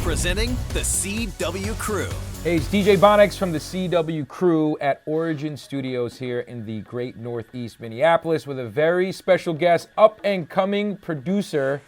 Presenting the CW Crew. Hey, it's DJ Bonics from the CW Crew at Origin Studios here in the great Northeast Minneapolis with a very special guest, up-and-coming producer.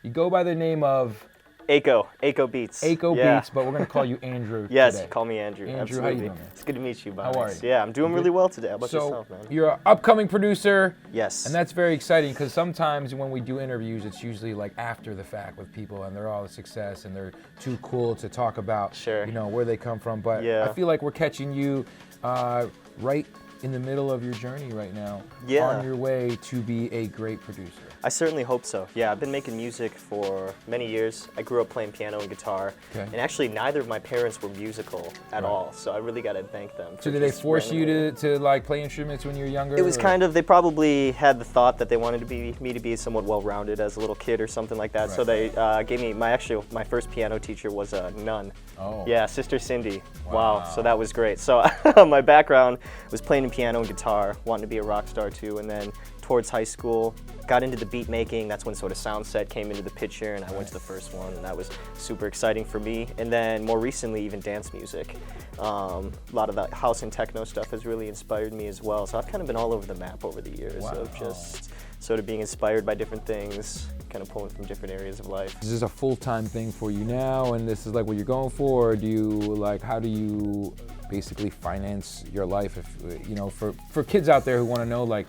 You go by the name of... Akko Beats. Akko Beats, but we're going to call you Andrew Yes, today. call me Andrew. Andrew, Absolutely. how you doing, man? It's good to meet you, Bonics. How are you? Yeah, I'm doing really well today. How about So, yourself, man? you're an upcoming producer. Yes. And that's very exciting because sometimes when we do interviews, it's usually like after the fact with people and they're all a success and they're too cool to talk about, Sure. you know, where they come from. But Yeah. I feel like we're catching you right in the middle of your journey right now, Yeah. on your way to be a great producer. I certainly hope so. Yeah, I've been making music for many years. I grew up playing piano and guitar. Okay. And actually, neither of my parents were musical at all. So I really got to thank them. So did they force you to like play instruments when you were younger? It was kind of, they probably had the thought that they wanted me to be somewhat well-rounded as a little kid or something like that. Right. So they gave me, my first piano teacher was a nun. Oh. Yeah, Sister Cindy. Wow. So that was great. So my background was playing piano and guitar, wanting to be a rock star too, and then towards high school, got into the beat making. That's when sort of sound set came into the picture, and I went to the first one, and that was super exciting for me. And then more recently, even dance music. A lot of that house and techno stuff has really inspired me as well. So I've kind of been all over the map over the years of just sort of being inspired by different things, kind of pulling from different areas of life. Is this a full-time thing for you now, and this is like what you're going for, or do you like, how do you basically finance your life if, you know, for kids out there who want to know like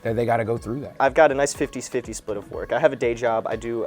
that they got to go through that? I've got a nice 50-50 split of work. I have a day job. I do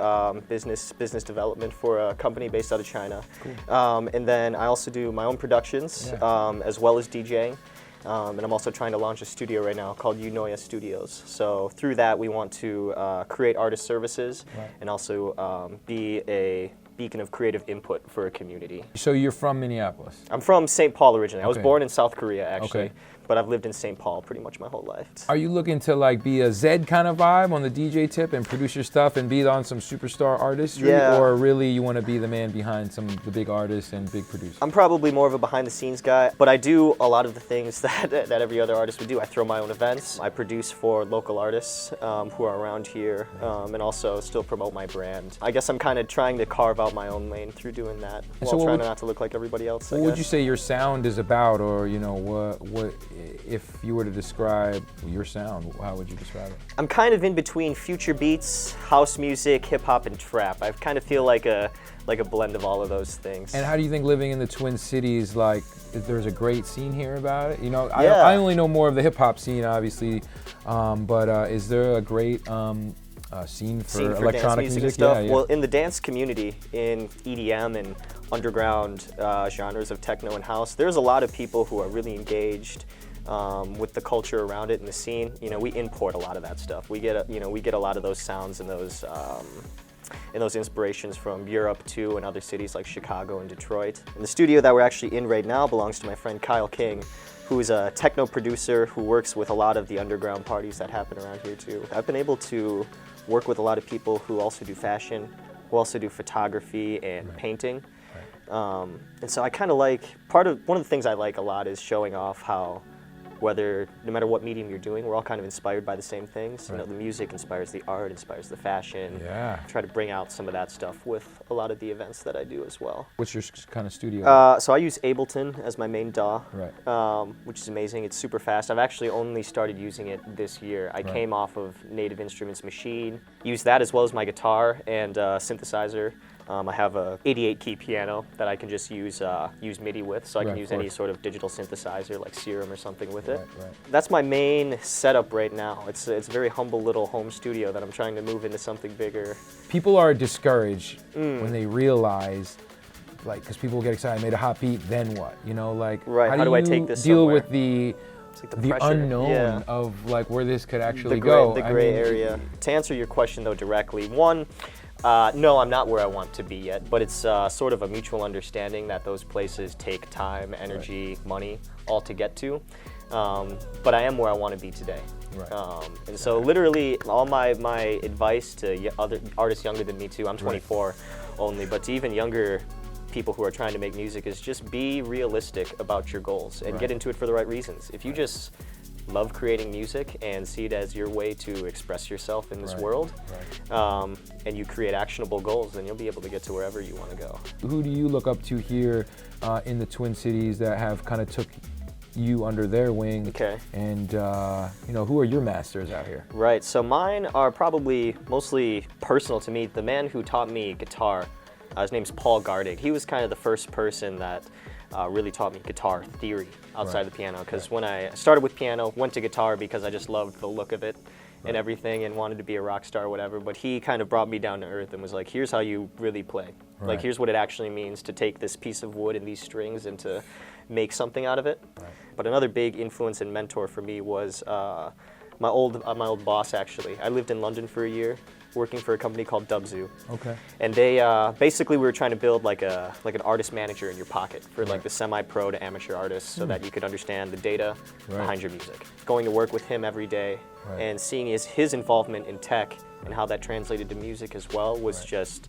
business development for a company based out of China. Cool. And then I also do my own productions, as well as DJing. And I'm also trying to launch a studio right now called Unoya Studios. So through that, we want to create artist services and also be a beacon of creative input for a community. So you're from Minneapolis? I'm from St. Paul originally. I was Okay. born in South Korea, actually. Okay. But I've lived in St. Paul pretty much my whole life. Are you looking to like be a Zed kind of vibe on the DJ tip and produce your stuff and be on some superstar artistry? Yeah. Or really you want to be the man behind some of the big artists and big producers? I'm probably more of a behind-the-scenes guy, but I do a lot of the things that every other artist would do. I throw my own events. I produce for local artists who are around here, and also still promote my brand. I guess I'm kind of trying to carve out my own lane through doing that, while trying not to look like everybody else. What would you say your sound is about, or you know, what if you were to describe your sound, how would you describe it? I'm kind of in between future beats, house music, hip hop, and trap. I kind of feel like a blend of all of those things. And how do you think living in the Twin Cities, like, there's a great scene here about it? You know, Yeah. I only know more of the hip hop scene, obviously, but is there a great scene for electronic dance music and stuff? Yeah. Well, in the dance community, in EDM and underground genres of techno and house, there's a lot of people who are really engaged with the culture around it and the scene. You know, we import a lot of that stuff. We get a lot of those sounds and those inspirations from Europe too, and other cities like Chicago and Detroit. And the studio that we're actually in right now belongs to my friend Kyle King, who is a techno producer who works with a lot of the underground parties that happen around here too. I've been able to work with a lot of people who also do fashion, who also do photography and painting. And so I kind of like, one of the things I like a lot is showing off how no matter what medium you're doing, we're all kind of inspired by the same things. You know, the music inspires the art, inspires the fashion. Yeah. I try to bring out some of that stuff with a lot of the events that I do as well. What's your kind of studio? So I use Ableton as my main DAW, which is amazing. It's super fast. I've actually only started using it this year. I came off of Native Instruments Machine, used that as well as my guitar and synthesizer. I have a 88-key piano that I can just use MIDI with, so I can use any sort of digital synthesizer like Serum or something with it. That's my main setup right now. It's a very humble little home studio that I'm trying to move into something bigger. People are discouraged when they realize, like, because people get excited, made a hot beat, then what? You know, like, how do I take this deal somewhere? with the pressure. unknown of like where this could actually go? The gray area. To answer your question though directly, one, no, I'm not where I want to be yet, but it's sort of a mutual understanding that those places take time, energy, money, all to get to. But I am where I want to be today. And so literally all my advice to other artists younger than me too, I'm 24 only, but to even younger people who are trying to make music is just be realistic about your goals and get into it for the right reasons. If you just love creating music and see it as your way to express yourself in this world, and you create actionable goals, then you'll be able to get to wherever you want to go. Who do you look up to here in the Twin Cities that have kind of took you under their wing? Okay. And who are your masters out here? Right, so mine are probably mostly personal to me. The man who taught me guitar, his name's Paul Gardig. He was kind of the first person that really taught me guitar theory outside the piano, because when I started with piano, went to guitar because I just loved the look of it and everything and wanted to be a rock star or whatever, but he kind of brought me down to earth and was like, here's how you really play. Like, here's what it actually means to take this piece of wood and these strings and to make something out of it. But another big influence and mentor for me was my old boss, actually. I lived in London for a year, working for a company called Dubzoo. Okay. And they basically, we were trying to build like an artist manager in your pocket for like the semi-pro to amateur artists, so that you could understand the data behind your music. Going to work with him every day and seeing his involvement in tech and how that translated to music as well was just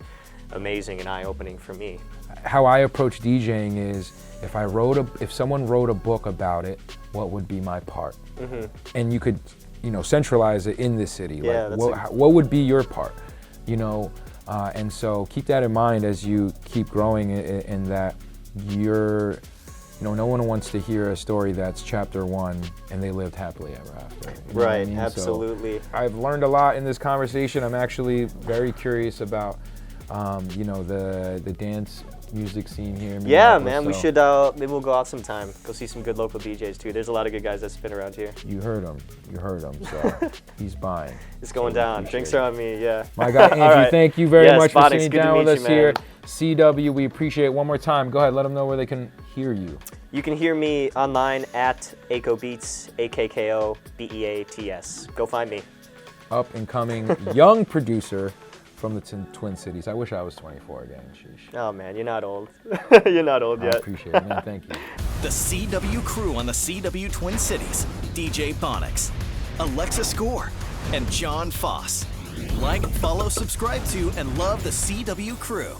amazing and eye-opening for me. How I approach DJing is, if someone wrote a book about it, what would be my part? And you could, centralize it in this city. Yeah, like, what would be your part? And so keep that in mind as you keep growing in that you're, no one wants to hear a story that's chapter 1 and they lived happily ever after. You know what I mean? Absolutely. So I've learned a lot in this conversation. I'm actually very curious about, the dance music scene here in Yeah, Minneapolis, man, we so should, maybe we'll go out sometime, go see some good local DJs too. There's a lot of good guys that spin around here. You heard him, so he's buying. It's going down. Drinks are on me, yeah. My guy, Andrew, thank you very much for Bonics, sitting good to down with meet us you, here. man. CW, we appreciate it. One more time, go ahead, let them know where they can hear you. You can hear me online at Akko Beats, AKKO BEATS. Go find me. Up and coming young producer from the Twin Cities. I wish I was 24 again, sheesh. Oh man, you're not old. You're not old yet. I appreciate it, man, thank you. The CW crew on the CW Twin Cities. DJ Bonics, Alexa Score, and John Foss. Like, follow, subscribe to, and love the CW crew.